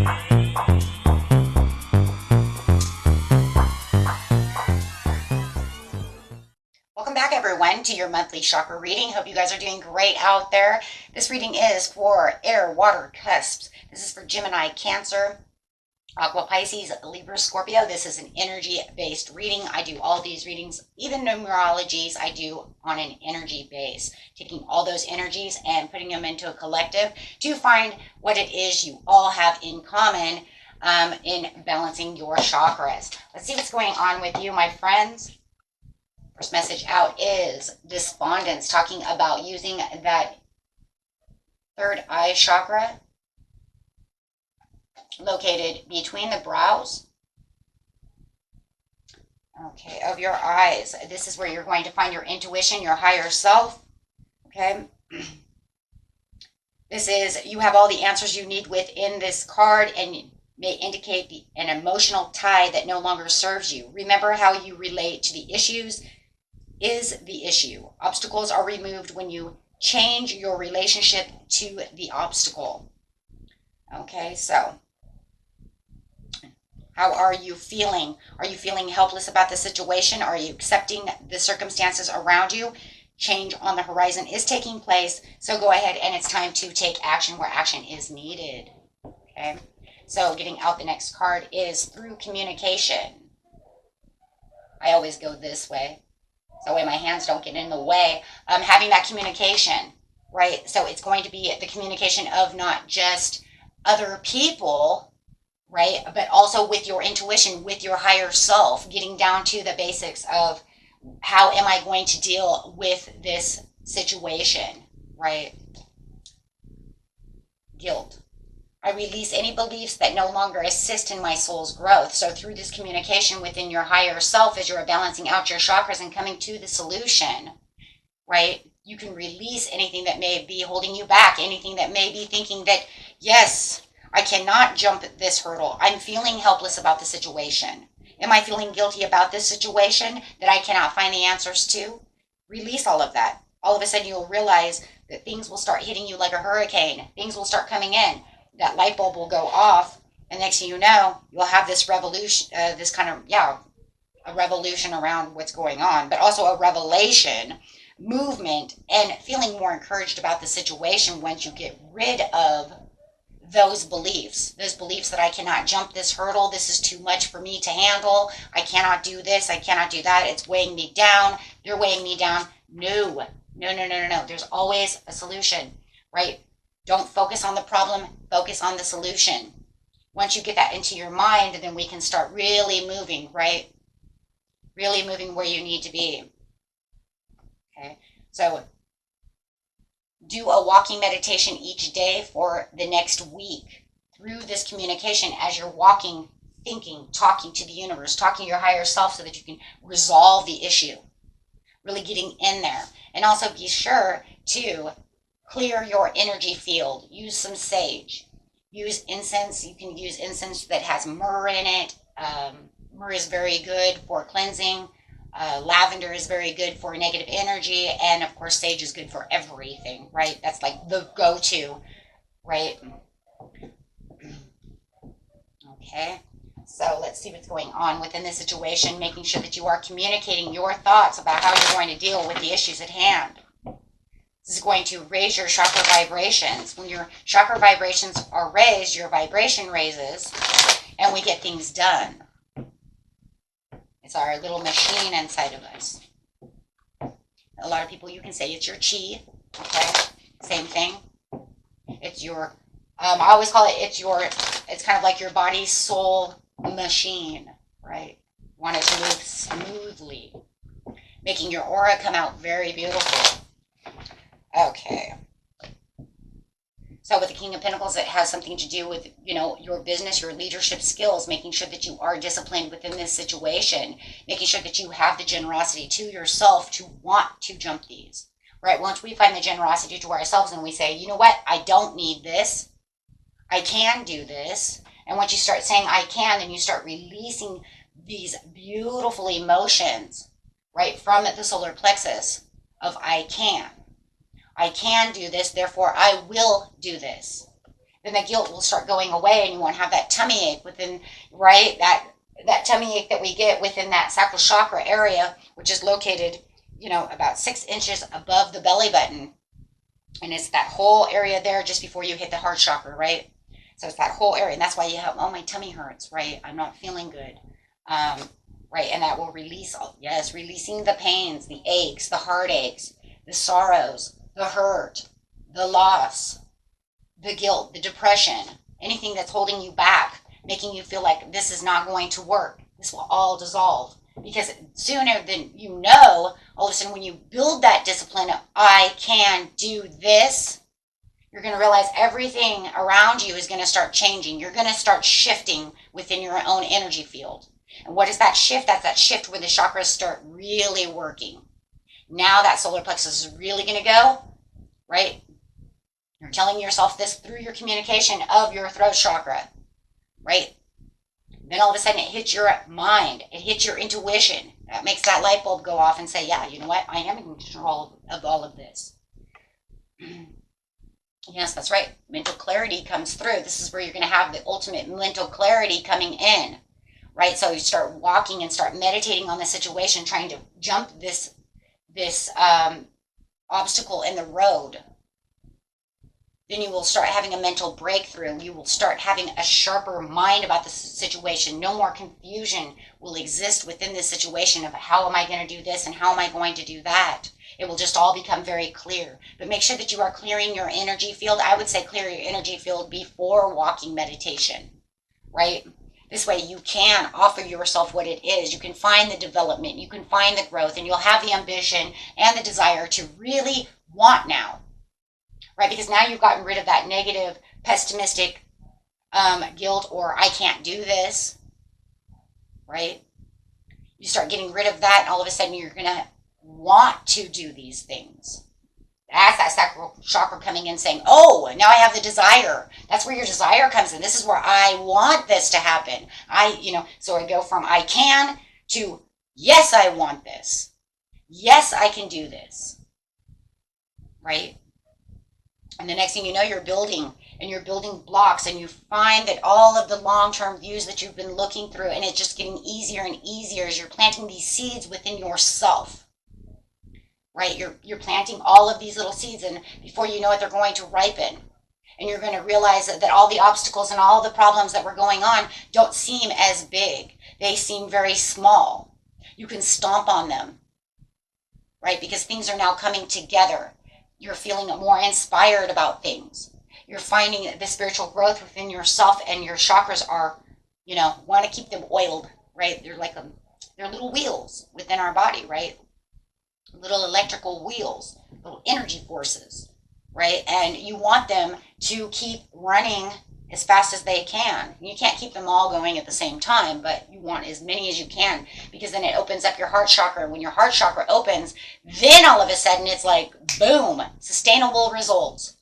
Welcome back, everyone, to your monthly chakra reading. Hope you guys are doing great out there. This reading is for air, water, cusps. This is for Gemini, Cancer, Aqua, Pisces, Libra, Scorpio. This is an energy-based reading. I do all these readings, even numerologies, I do on an energy base, taking all those energies and putting them into a collective to find what it is you all have in common in balancing your chakras. Let's see what's going on with you, my friends. First message out is despondence, talking about using that third eye chakra located between the brows, okay, of your eyes. This is where you're going to find your intuition, your higher self, okay? This is, you have all the answers you need within this card, and may indicate an emotional tie that no longer serves you. Remember, how you relate to the issues is the issue. Obstacles are removed when you change your relationship to the obstacle. Okay, so how are you feeling? Are you feeling helpless about the situation? Are you accepting the circumstances around you? Change on the horizon is taking place, so go ahead and it's time to take action where action is needed. Okay, so getting out the next card is through communication. I always go this way, so that way my hands don't get in the way. Having that communication, right? So it's going to be the communication of not just other people, right? But also with your intuition, with your higher self, getting down to the basics of how am I going to deal with this situation, right? Guilt. I release any beliefs that no longer assist in my soul's growth. So through this communication within your higher self, as you're balancing out your chakras and coming to the solution, right? You can release anything that may be holding you back, anything that may be thinking that, yes, I cannot jump this hurdle. I'm feeling helpless about the situation. Am I feeling guilty about this situation that I cannot find the answers to? Release all of that. All of a sudden you'll realize that things will start hitting you like a hurricane. Things will start coming in. That light bulb will go off, and next thing you know, you'll have this revolution, this kind of, a revolution around what's going on, but also a revelation, movement, and feeling more encouraged about the situation once you get rid of those beliefs that I cannot jump this hurdle, this is too much for me to handle, I cannot do this, I cannot do that, it's weighing me down, they're weighing me down. No. There's always a solution, right? Don't focus on the problem, focus on the solution. Once you get that into your mind, then we can start really moving, right? Really moving where you need to be. Okay, so do a walking meditation each day for the next week through this communication as you're walking, thinking, talking to the universe, talking to your higher self so that you can resolve the issue. Really getting in there. And also be sure to clear your energy field. Use some sage. Use incense. You can use incense that has myrrh in it. Myrrh is very good for cleansing. Lavender is very good for negative energy. And of course, sage is good for everything, right? That's like the go-to, right? Okay. So let's see what's going on within this situation, making sure that you are communicating your thoughts about how you're going to deal with the issues at hand. This is going to raise your chakra vibrations. When your chakra vibrations are raised, your vibration raises, and we get things done. It's our little machine inside of us. A lot of people, you can say it's your chi, okay? Same thing. It's your, I always call it, it's kind of like your body, soul machine, right? You want it to move smoothly, making your aura come out very beautiful. Okay. So with the King of Pentacles, it has something to do with, your business, your leadership skills, making sure that you are disciplined within this situation, making sure that you have the generosity to yourself to want to jump these, right? Once we find the generosity to ourselves and we say, you know what, I don't need this, I can do this. And once you start saying I can, then you start releasing these beautiful emotions, right, from the solar plexus of I can do this, therefore I will do this. then the guilt will start going away and you won't have that tummy ache within, right? That tummy ache that we get within that sacral chakra area, which is located, about 6 inches above the belly button. And it's that whole area there just before you hit the heart chakra, right? So it's that whole area. And that's why you have, oh, my tummy hurts, right? I'm not feeling good. Right. And that will release, releasing the pains, the aches, the heartaches, the sorrows, the hurt, the loss, the guilt, the depression, anything that's holding you back, making you feel like this is not going to work. This will all dissolve. Because sooner than all of a sudden when you build that discipline of, I can do this, you're going to realize everything around you is going to start changing. You're going to start shifting within your own energy field. And what is that shift? That's that shift where the chakras start really working. Now that solar plexus is really going to go, right? You're telling yourself this through your communication of your throat chakra, right? Then all of a sudden it hits your mind. It hits your intuition. That makes that light bulb go off and say, yeah, you know what? I am in control of all of this. Yes, that's right. Mental clarity comes through. This is where you're going to have the ultimate mental clarity coming in, right? So you start walking and start meditating on the situation, trying to jump this obstacle in the road. Then you will start having a mental breakthrough. You will start having a sharper mind about the situation. No more confusion will exist within this situation of how am I going to do this and how am I going to do that. It will just all become very clear. But make sure that you are clearing your energy field. I would say clear your energy field before walking meditation, right? This way you can offer yourself what it is. You can find the development. You can find the growth. And you'll have the ambition and the desire to really want now. Right, because now you've gotten rid of that negative, pessimistic guilt or I can't do this, right? You start getting rid of that and all of a sudden you're going to want to do these things. That's that sacral chakra coming in saying, oh, now I have the desire. That's where your desire comes in. This is where I want this to happen. So I go from I can to yes, I want this. Yes, I can do this, right? And the next thing you know, you're building blocks and you find that all of the long-term views that you've been looking through and it's just getting easier and easier as you're planting these seeds within yourself, right? You're planting all of these little seeds and before you know it, they're going to ripen. And you're going to realize that all the obstacles and all the problems that were going on don't seem as big. They seem very small. You can stomp on them, right? Because things are now coming together. You're feeling more inspired about things. You're finding the spiritual growth within yourself and your chakras are, want to keep them oiled, right? They're like they're little wheels within our body, right? Little electrical wheels, little energy forces, right? And you want them to keep running as fast as they can. You can't keep them all going at the same time, but you want as many as you can because then it opens up your heart chakra. When your heart chakra opens, then all of a sudden it's like, boom, sustainable results.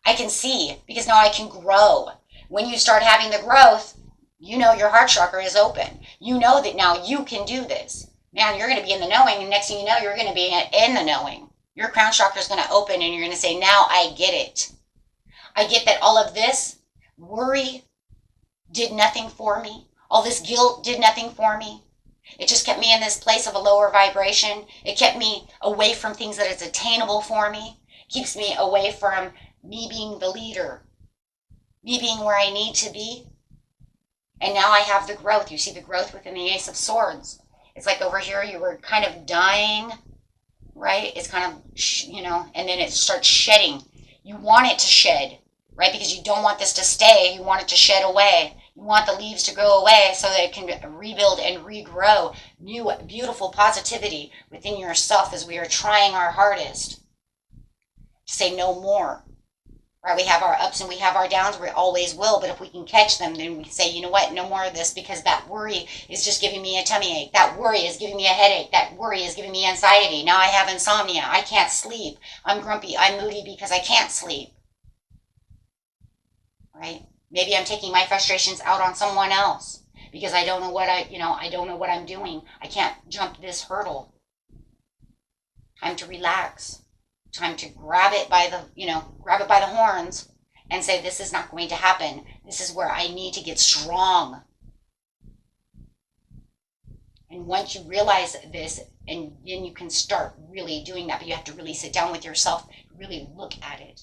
I can see because now I can grow. When you start having the growth, your heart chakra is open. You know that now you can do this. Man, you're going to be in the knowing, and next thing you know, you're going to be in the knowing. Your crown chakra is going to open, and you're going to say, now I get it. I get that all of this worry did nothing for me. All this guilt did nothing for me. It just kept me in this place of a lower vibration. It kept me away from things that is attainable for me. It keeps me away from me being the leader, me being where I need to be. And now I have the growth. You see the growth within the Ace of Swords. It's like over here you were kind of dying, right? It's kind of, and then it starts shedding. You want it to shed, right? Because you don't want this to stay. You want it to shed away. You want the leaves to go away so that it can rebuild and regrow new, beautiful positivity within yourself as we are trying our hardest to say no more. Right, we have our ups and we have our downs. We always will. But if we can catch them, then we say, you know what? No more of this because that worry is just giving me a tummy ache. That worry is giving me a headache. That worry is giving me anxiety. Now I have insomnia. I can't sleep. I'm grumpy. I'm moody because I can't sleep. Right? Maybe I'm taking my frustrations out on someone else because I don't know what I don't know what I'm doing. I can't jump this hurdle. Time to relax. Time to grab it by the horns and say, this is not going to happen. This is where I need to get strong. And once you realize this, and then you can start really doing that, but you have to really sit down with yourself, really look at it.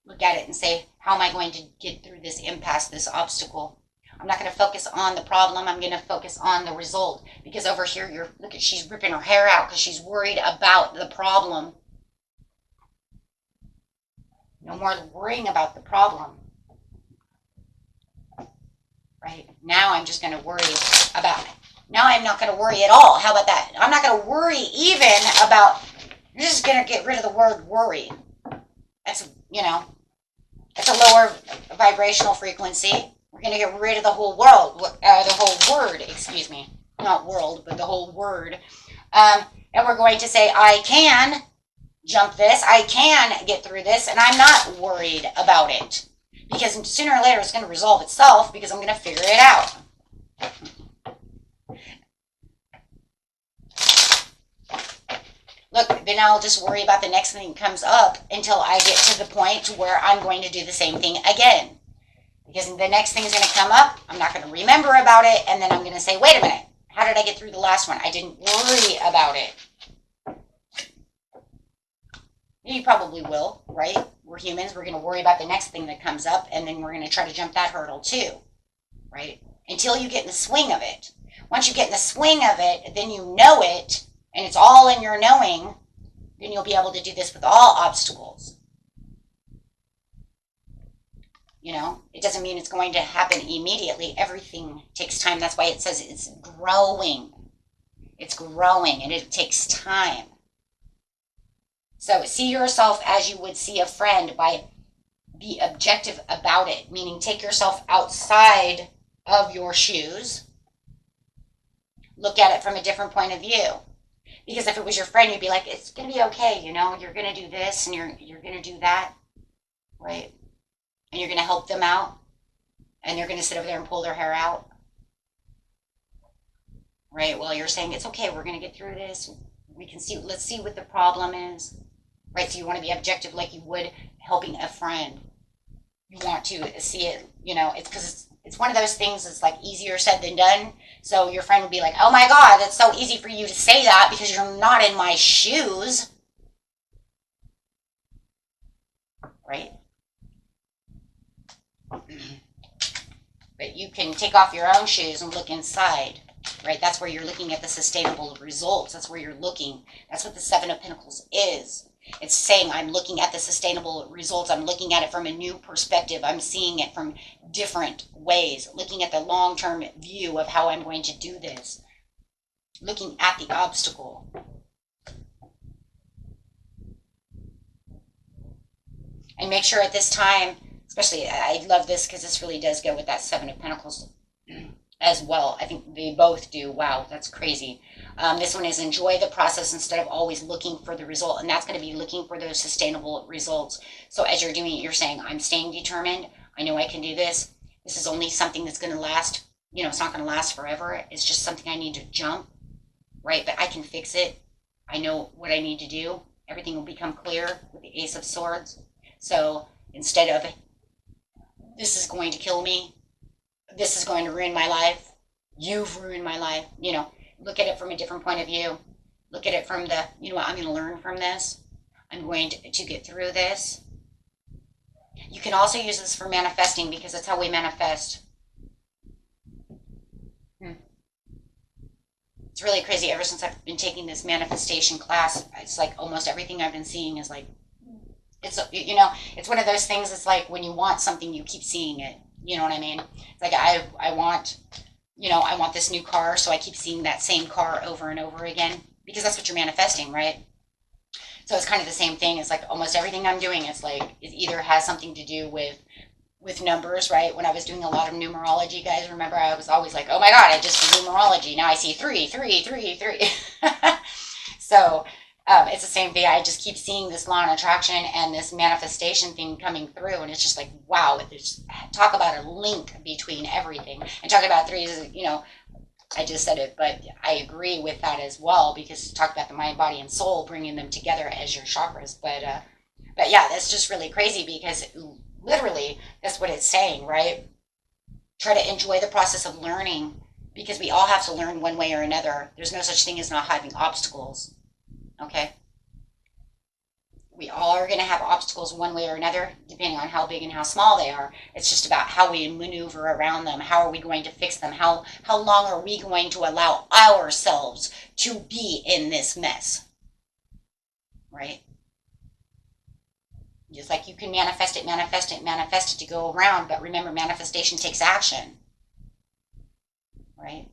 Look at it and say, how am I going to get through this impasse, this obstacle? I'm not going to focus on the problem. I'm going to focus on the result. Because over here, look at, she's ripping her hair out because she's worried about the problem. No more worrying about the problem. Right? Now I'm just going to worry about it. Now I'm not going to worry at all. How about that? I'm not going to worry even about, you're just going to get rid of the word worry. That's, it's a lower vibrational frequency. We're going to get rid of the whole word, excuse me. Not world, but the whole word. And we're going to say, I can jump this. I can get through this. And I'm not worried about it. Because sooner or later it's going to resolve itself because I'm going to figure it out. Look, then I'll just worry about the next thing that comes up until I get to the point where I'm going to do the same thing again. Because the next thing is going to come up, I'm not going to remember about it, and then I'm going to say, wait a minute, how did I get through the last one? I didn't worry about it. You probably will, right? We're humans, we're going to worry about the next thing that comes up, and then we're going to try to jump that hurdle too, right? Until you get in the swing of it. Once you get in the swing of it, then you know it, and it's all in your knowing, then you'll be able to do this with all obstacles. It doesn't mean it's going to happen immediately. Everything takes time. That's why it says it's growing. It's growing, and it takes time. So see yourself as you would see a friend be objective about it, meaning take yourself outside of your shoes. Look at it from a different point of view. Because if it was your friend, you'd be like, it's going to be okay, you're going to do this and you're going to do that, right? And you're going to help them out, and they're going to sit over there and pull their hair out, right? Well, you're saying, it's okay, we're going to get through this. Let's see what the problem is, right? So you want to be objective like you would helping a friend. You want to see it, it's because it's one of those things that's like easier said than done. So your friend would be like, oh my God, that's so easy for you to say that because you're not in my shoes, right? But you can take off your own shoes and look inside, right? That's where you're looking at the sustainable results. That's where you're looking. That's what the Seven of Pentacles is. It's saying I'm looking at the sustainable results. I'm looking at it from a new perspective. I'm seeing it from different ways, looking at the long-term view of how I'm going to do this, looking at the obstacle. And make sure at this time, especially, I love this because this really does go with that Seven of Pentacles as well. I think they both do. Wow, that's crazy. This one is enjoy the process instead of always looking for the result. And that's going to be looking for those sustainable results. So as you're doing it, you're saying, I'm staying determined. I know I can do this. This is only something that's going to last. It's not going to last forever. It's just something I need to jump, right? But I can fix it. I know what I need to do. Everything will become clear with the Ace of Swords. So instead of, this is going to kill me, this is going to ruin my life, you've ruined my life, look at it from a different point of view. Look at it from the, I'm going to learn from this. I'm going to get through this. You can also use this for manifesting because that's how we manifest. It's really crazy. Ever since I've been taking this manifestation class, it's like almost everything I've been seeing is like, it's one of those things. It's like when you want something, you keep seeing it. You know what I mean? It's like I want this new car, so I keep seeing that same car over and over again because that's what you're manifesting, right? So it's kind of the same thing. It's like almost everything I'm doing, it's like it either has something to do with numbers, right? When I was doing a lot of numerology, guys, remember I was always like, oh my God, I just did numerology. Now I see 3, 3, 3, 3. So it's the same thing. I just keep seeing this law of attraction and this manifestation thing coming through, and it's just like, wow, there's talk about a link between everything. And talking about threes, I just said it, but I agree with that as well, because talk about the mind, body, and soul, bringing them together as your chakras. But But yeah, that's just really crazy because literally that's what it's saying, right? Try to enjoy the process of learning because we all have to learn one way or another. There's no such thing as not having obstacles. Okay? We all are going to have obstacles one way or another, depending on how big and how small they are. It's just about how we maneuver around them. How are we going to fix them? How long are we going to allow ourselves to be in this mess? Right? Just like you can manifest it, manifest it, manifest it to go around, but remember, manifestation takes action, right?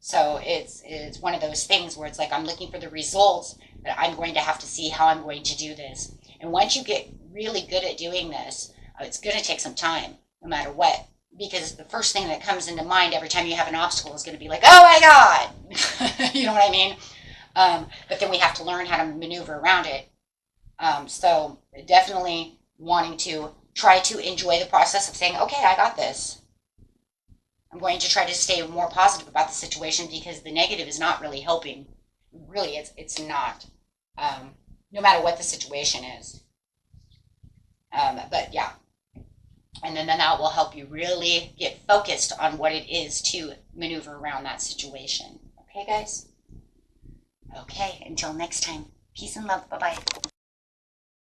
So it's one of those things where it's like I'm looking for the results, but I'm going to have to see how I'm going to do this. And once you get really good at doing this, it's going to take some time, no matter what, because the first thing that comes into mind every time you have an obstacle is going to be like, oh my God, you know what I mean? But then we have to learn how to maneuver around it. So definitely wanting to try to enjoy the process of saying, okay, I got this. I'm going to try to stay more positive about the situation because the negative is not really helping. Really, it's not. No matter what the situation is. But yeah, and then that will help you really get focused on what it is to maneuver around that situation. Okay, guys? Okay, until next time. Peace and love. Bye-bye.